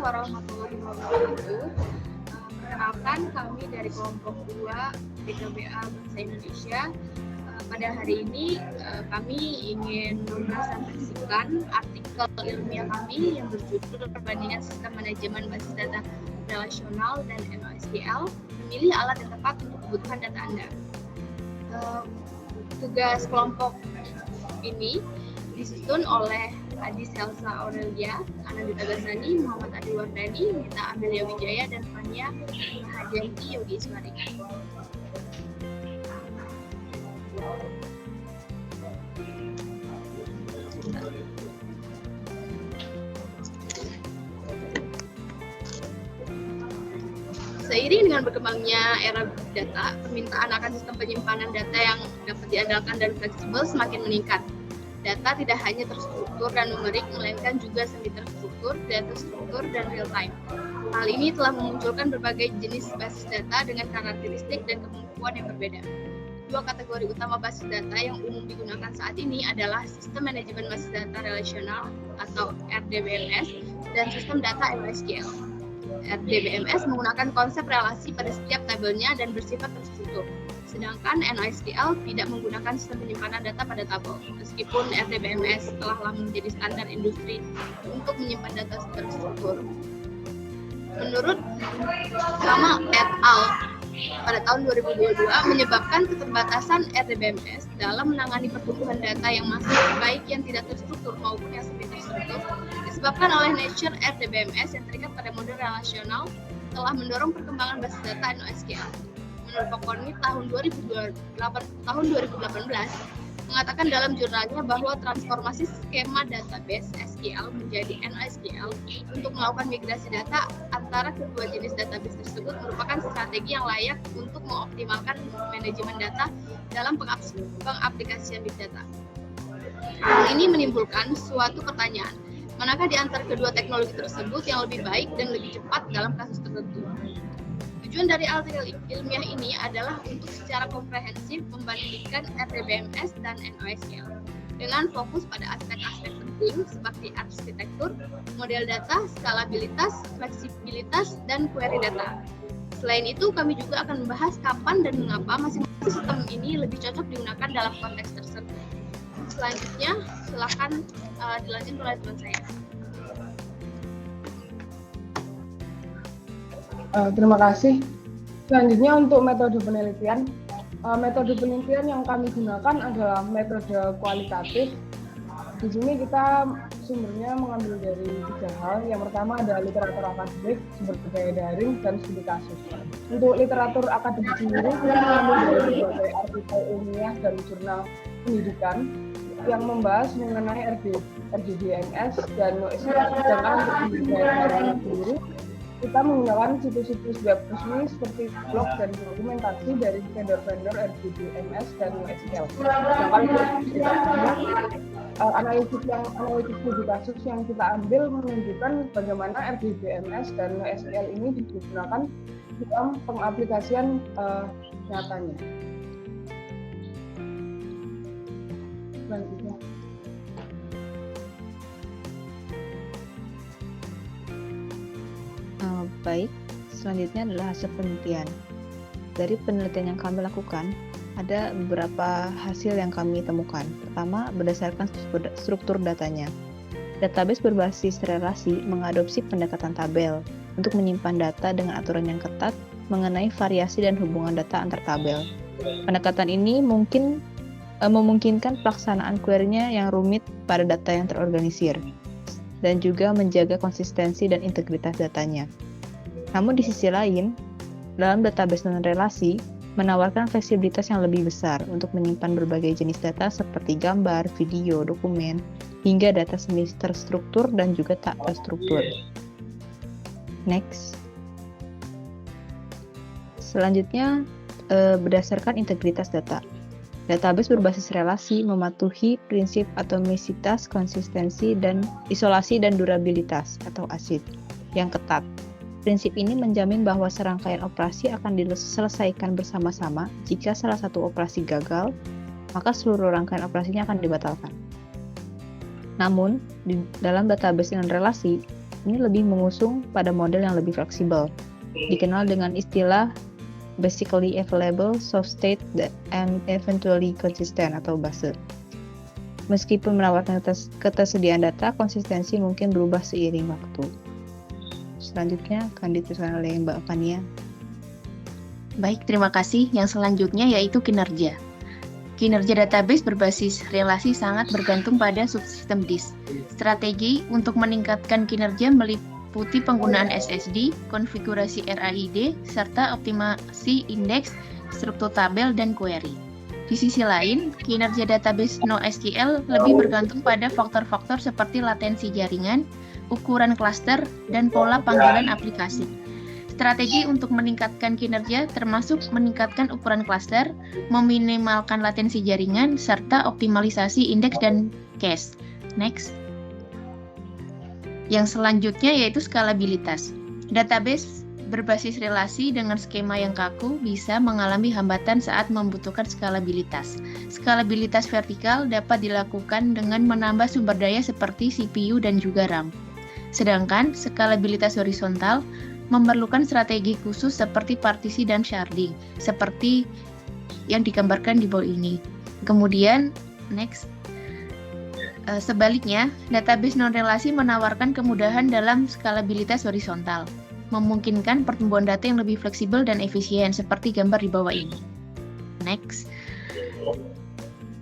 warahmatullahi wabarakatuh. Perkenalkan, kami dari kelompok 2 PKBA Bangsa Indonesia. Pada hari ini kami ingin mempresentasikan artikel ilmiah kami yang berjudul Perbandingan Sistem Manajemen Basis Data Relasional dan NoSQL, memilih alat yang tepat untuk kebutuhan data Anda. Tugas kelompok ini disusun oleh Adi Selsa Aurelia, Anandita Gasani, Muhammad Adi Wardani, Mita Amelia Wijaya, dan Fania Hadianti Yogi Iswari. Seiring dengan berkembangnya era big data, permintaan akan sistem penyimpanan data yang dapat diandalkan dan fleksibel semakin meningkat. Data tidak hanya terstruktur dan numerik, melainkan juga semi-terstruktur, data struktur, dan real-time. Hal ini telah memunculkan berbagai jenis basis data dengan karakteristik dan kemampuan yang berbeda. Dua kategori utama basis data yang umum digunakan saat ini adalah Sistem Manajemen Basis Data Relasional atau RDBMS dan Sistem Data NoSQL. RDBMS menggunakan konsep relasi pada setiap tabelnya dan bersifat terstruktur. Sedangkan NoSQL tidak menggunakan sistem penyimpanan data pada tabel, meskipun RDBMS telah lama menjadi standar industri untuk menyimpan data terstruktur. Menurut Kama et al. Pada tahun 2022 menyebabkan keterbatasan RDBMS dalam menangani pertumbuhan data yang masih baik yang tidak terstruktur maupun yang semi-terstruktur disebabkan oleh nature RDBMS yang terikat pada model relasional telah mendorong perkembangan basis data NoSQL. Menurut Pokorny tahun 2018 mengatakan dalam jurnalnya bahwa transformasi skema database SQL menjadi NoSQL untuk melakukan migrasi data antara kedua jenis database tersebut merupakan strategi yang layak untuk mengoptimalkan manajemen data dalam pengaplikasian big data. Hal ini menimbulkan suatu pertanyaan, manakah di antara kedua teknologi tersebut yang lebih baik dan lebih cepat dalam kasus tertentu? Tujuan dari artikel ilmiah ini adalah untuk secara komprehensif membandingkan RDBMS dan NoSQL dengan fokus pada aspek-aspek penting seperti arsitektur, model data, skalabilitas, fleksibilitas, dan query data. Selain itu, kami juga akan membahas kapan dan mengapa masing-masing sistem ini lebih cocok digunakan dalam konteks tertentu. Selanjutnya, silakan dilanjutkan oleh teman saya. Terima kasih. Selanjutnya untuk metode penelitian. Metode penelitian yang kami gunakan adalah metode kualitatif. Di sini kita sumbernya mengambil dari 3 hal. Yang pertama ada literatur akademik, sumber budaya daring, dan studi kasus. Untuk literatur akademik sendiri, kita mengambil dari berbagai artikel ilmiah dan jurnal pendidikan yang membahas mengenai RDBMS dan NoSQL. Sedangkan untuk sumber budaya daring sendiri, kita menggunakan situs-situs web resmi seperti blog dan dokumentasi dari vendor-vendor RDBMS dan NoSQL. Sedangkan analisis studi kasus yang kita ambil menunjukkan bagaimana RDBMS dan NoSQL ini digunakan dalam pengaplikasian nyatanya. Selanjutnya. Baik, selanjutnya adalah hasil penelitian. Dari penelitian yang kami lakukan, ada beberapa hasil yang kami temukan. Pertama, berdasarkan struktur datanya. Database berbasis relasi mengadopsi pendekatan tabel untuk menyimpan data dengan aturan yang ketat mengenai variasi dan hubungan data antar tabel. Pendekatan ini memungkinkan pelaksanaan query-nya yang rumit pada data yang terorganisir, dan juga menjaga konsistensi dan integritas datanya. Namun di sisi lain, dalam database non-relasi menawarkan fleksibilitas yang lebih besar untuk menyimpan berbagai jenis data seperti gambar, video, dokumen, hingga data semi terstruktur dan juga tak terstruktur. Next. Selanjutnya, berdasarkan integritas data. Database berbasis relasi mematuhi prinsip atomisitas, konsistensi, dan isolasi dan durabilitas atau ACID yang ketat. Prinsip ini menjamin bahwa serangkaian operasi akan diselesaikan bersama-sama. Jika salah satu operasi gagal, maka seluruh rangkaian operasinya akan dibatalkan. Namun, dalam database dengan relasi, ini lebih mengusung pada model yang lebih fleksibel, dikenal dengan istilah basically available, soft state, and eventually consistent atau BASE. Meskipun menawarkan ketersediaan data, konsistensi mungkin berubah seiring waktu. Selanjutnya akan diteruskan oleh Mbak Fania. Baik, terima kasih. Yang selanjutnya yaitu kinerja. Kinerja database berbasis relasi sangat bergantung pada subsistem disk. Strategi untuk meningkatkan kinerja meliputi penggunaan SSD, konfigurasi RAID, serta optimasi indeks, struktur tabel, dan query. Di sisi lain, kinerja database NoSQL lebih bergantung pada faktor-faktor seperti latensi jaringan, ukuran klaster, dan pola panggilan aplikasi. Strategi untuk meningkatkan kinerja termasuk meningkatkan ukuran klaster, meminimalkan latensi jaringan, serta optimalisasi indeks dan cache. Next. Yang selanjutnya yaitu skalabilitas. Database berbasis relasi dengan skema yang kaku bisa mengalami hambatan saat membutuhkan skalabilitas. Skalabilitas vertikal dapat dilakukan dengan menambah sumber daya seperti CPU dan juga RAM. Sedangkan skalabilitas horizontal memerlukan strategi khusus seperti partisi dan sharding, seperti yang digambarkan di bawah ini. Kemudian, next. Sebaliknya, database non-relasi menawarkan kemudahan dalam skalabilitas horizontal, memungkinkan pertumbuhan data yang lebih fleksibel dan efisien, seperti gambar di bawah ini. Next.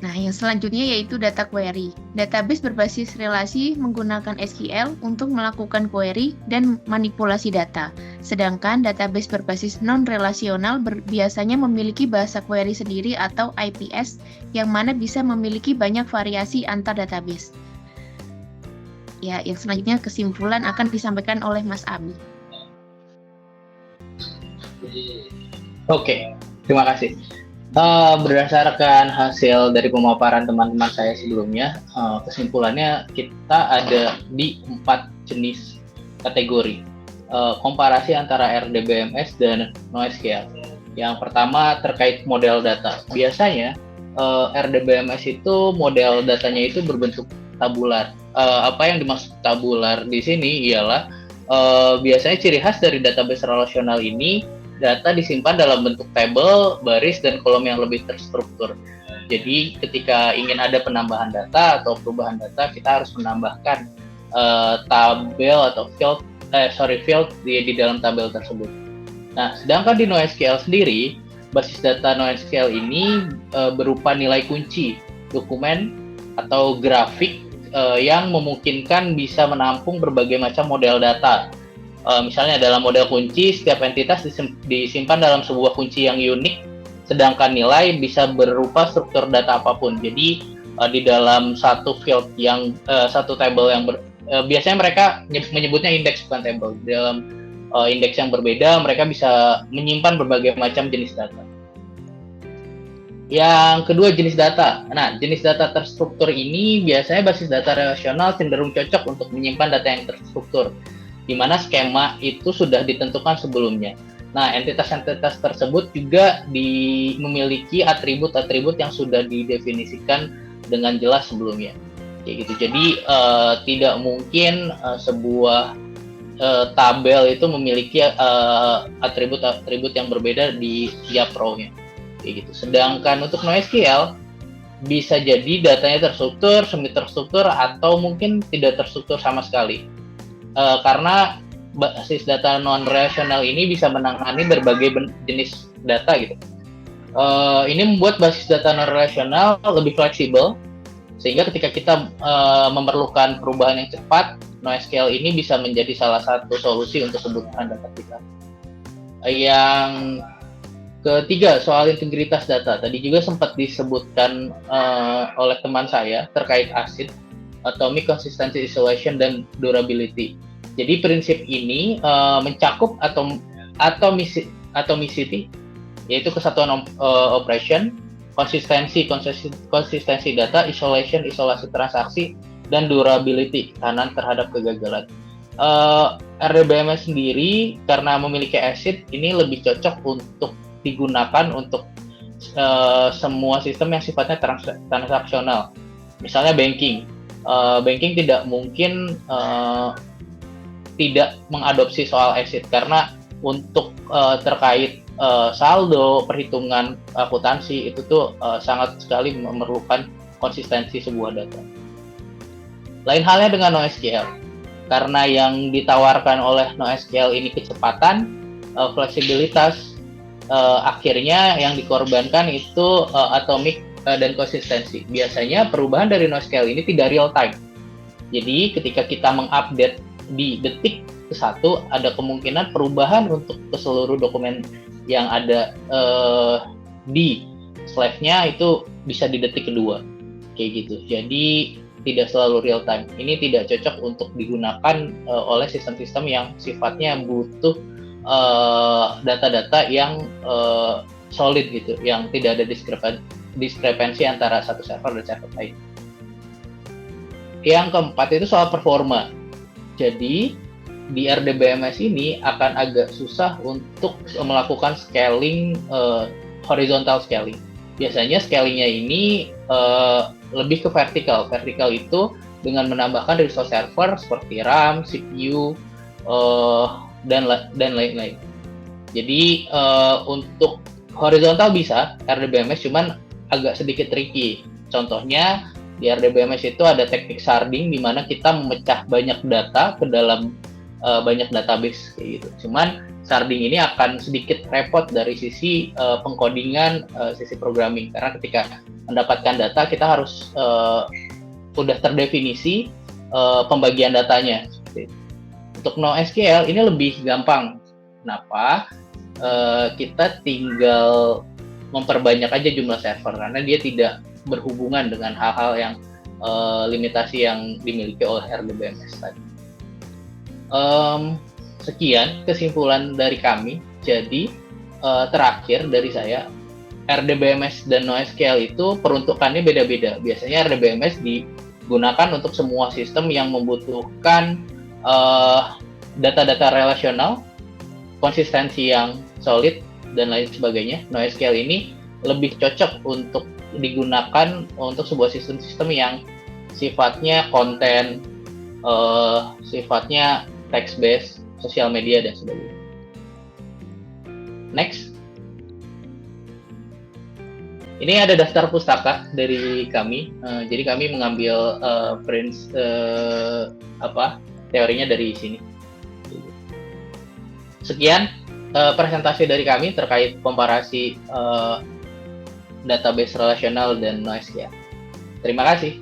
Nah, yang selanjutnya yaitu data query. Database berbasis relasi menggunakan SQL untuk melakukan query dan manipulasi data. Sedangkan database berbasis non-relasional biasanya memiliki bahasa query sendiri atau IPS yang mana bisa memiliki banyak variasi antar database. Ya, yang selanjutnya kesimpulan akan disampaikan oleh Mas Abi. Oke, terima kasih. Berdasarkan hasil dari pemaparan teman-teman saya sebelumnya, kesimpulannya kita ada di 4 jenis kategori komparasi antara RDBMS dan NoSQL. Yang pertama terkait model data. Biasanya RDBMS itu model datanya itu berbentuk tabular. Apa yang dimaksud tabular di sini ialah biasanya ciri khas dari database relasional ini, data disimpan dalam bentuk tabel, baris, dan kolom yang lebih terstruktur. Jadi ketika ingin ada penambahan data atau perubahan data, kita harus menambahkan tabel atau field di dalam tabel tersebut. Nah, sedangkan di NoSQL sendiri, basis data NoSQL ini berupa nilai kunci, dokumen, atau grafik yang memungkinkan bisa menampung berbagai macam model data. Misalnya dalam model kunci, setiap entitas disimpan dalam sebuah kunci yang unik, sedangkan nilai bisa berupa struktur data apapun. Jadi di dalam satu field satu table yang biasanya mereka menyebutnya indeks bukan table. Di dalam indeks yang berbeda, mereka bisa menyimpan berbagai macam jenis data. Yang kedua, jenis data. Nah, jenis data terstruktur ini biasanya basis data relasional cenderung cocok untuk menyimpan data yang terstruktur, di mana skema itu sudah ditentukan sebelumnya. Nah, entitas-entitas tersebut juga memiliki atribut-atribut yang sudah didefinisikan dengan jelas sebelumnya. Kayak gitu. Jadi tidak mungkin sebuah tabel itu memiliki atribut-atribut yang berbeda di tiap row-nya. Kayak gitu. Sedangkan untuk NoSQL bisa jadi datanya terstruktur, semi terstruktur, atau mungkin tidak terstruktur sama sekali. Karena basis data non-relasional ini bisa menangani berbagai jenis data gitu. Ini membuat basis data non-relasional lebih fleksibel, sehingga ketika kita memerlukan perubahan yang cepat, NoSQL ini bisa menjadi salah satu solusi untuk kebutuhan data kita. Yang ketiga, soal integritas data. Tadi juga sempat disebutkan oleh teman saya terkait ACID, Atomic Consistency Isolation, dan Durability. Jadi prinsip ini mencakup atomicity, yaitu kesatuan operation, konsistensi data, isolasi transaksi, dan durability, ketahanan terhadap kegagalan. RDBMS sendiri karena memiliki ACID ini lebih cocok untuk digunakan untuk semua sistem yang sifatnya transaksional. Misalnya banking tidak mungkin tidak mengadopsi soal ACID karena untuk terkait saldo, perhitungan akuntansi itu tuh sangat sekali memerlukan konsistensi sebuah data. Lain halnya dengan NoSQL, karena yang ditawarkan oleh NoSQL ini kecepatan, fleksibilitas, akhirnya yang dikorbankan itu atomic dan konsistensi. Biasanya perubahan dari NoSQL ini tidak real time. Jadi ketika kita mengupdate di detik ke-1, ada kemungkinan perubahan untuk ke seluruh dokumen yang ada di slide-nya itu bisa di detik kedua, kayak gitu. Jadi tidak selalu real time. Ini tidak cocok untuk digunakan oleh sistem-sistem yang sifatnya butuh data-data yang solid gitu, yang tidak ada diskrepansi antara satu server dan server lain. Yang keempat itu soal performa. Jadi di RDBMS ini akan agak susah untuk melakukan scaling, horizontal scaling. Biasanya scalingnya ini lebih ke vertikal. Vertikal itu dengan menambahkan resource server seperti RAM, CPU, dan lain-lain. Jadi untuk horizontal bisa RDBMS, cuman agak sedikit tricky. Contohnya di RDBMS itu ada teknik sharding di mana kita memecah banyak data ke dalam banyak database kayak gitu. Cuman sharding ini akan sedikit repot dari sisi pengkodingan, sisi programming, karena ketika mendapatkan data kita harus udah terdefinisi pembagian datanya. Untuk NoSQL ini lebih gampang. Kenapa? Kita tinggal memperbanyak aja jumlah server karena dia tidak berhubungan dengan hal-hal yang limitasi yang dimiliki oleh RDBMS tadi. Sekian kesimpulan dari kami. Jadi terakhir dari saya, RDBMS dan NoSQL itu peruntukannya beda-beda. Biasanya RDBMS digunakan untuk semua sistem yang membutuhkan data-data relasional, konsistensi yang solid, dan lain sebagainya. NoSQL ini lebih cocok untuk digunakan untuk sebuah sistem-sistem yang sifatnya konten, sifatnya text-based, sosial media, dan sebagainya. Next. Ini ada daftar pustaka dari kami. Jadi kami mengambil teorinya dari sini. Sekian presentasi dari kami terkait komparasi database relasional dan NoSQL. Terima kasih.